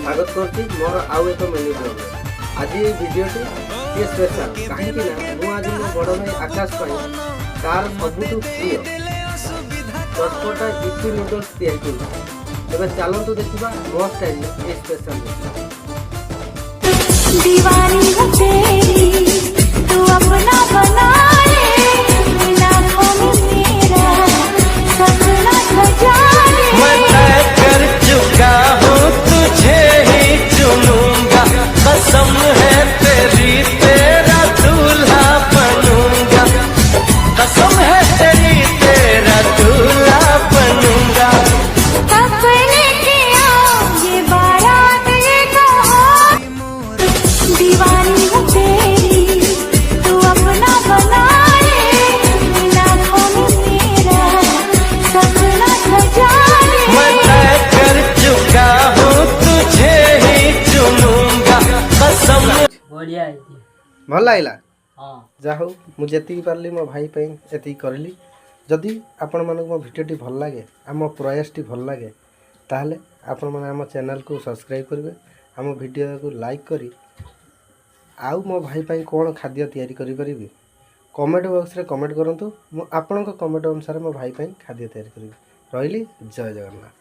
स्वागत करती मोर आउ एक मिनी ब्लॉग आज ये वीडियोटी ये स्पेशल कहीं ना आज मो बड़ भाई आकाश पाई तार सबुठु प्रिय चटपटा इपी नूडल्स तैयारी कर चलतु देखा मो स्टाइल ये स्पेशल दीवानी हो तेरी तू अपना बना ले आँखों में मेरा सपना सजा ले मैं तय कर चुका हूँ तुझे ही चुनूंगा कसम है तेरी तेरा दूल्हा बनूंगा कसम है तेरी तेरा दूल्हा बनूंगा अपने किया ये बारात ये कहो दीवानी हो तेरी तू अपना बना ले आँखों में मेरा सपना सजा ले मैं तय कर चुका हूँ तुझे ही चुनूंगा कसम बढ़िया भल लगा हाँ जा हो मुझे पार्ली मो भाई एति करली जदि आपण मानक मो भिडियोटी भल लगे आम प्रयासटी भल लगे ताहले आपण माने आम चैनल को सब्सक्राइब करेंगे आम वीडियो को लाइक करी आउ मो भाई पाई कौन खाद्य तैयारी करि परिबी कमेंट बॉक्स रे कमेंट करंतु मु आपनक कमेंट अनुसार मो भाई पाई खाद्य तैयारी करिबी रहिली जय जगन्नाथ।